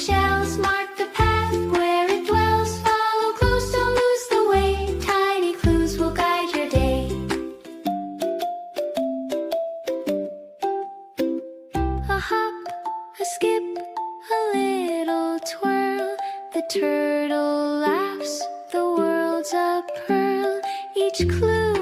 shells mark the path where it dwells. Follow close, don't lose the way. Tiny clues will guide your day. A hop, a skip, a little twirl. The turtle laughs, the world's a pearl. Each clue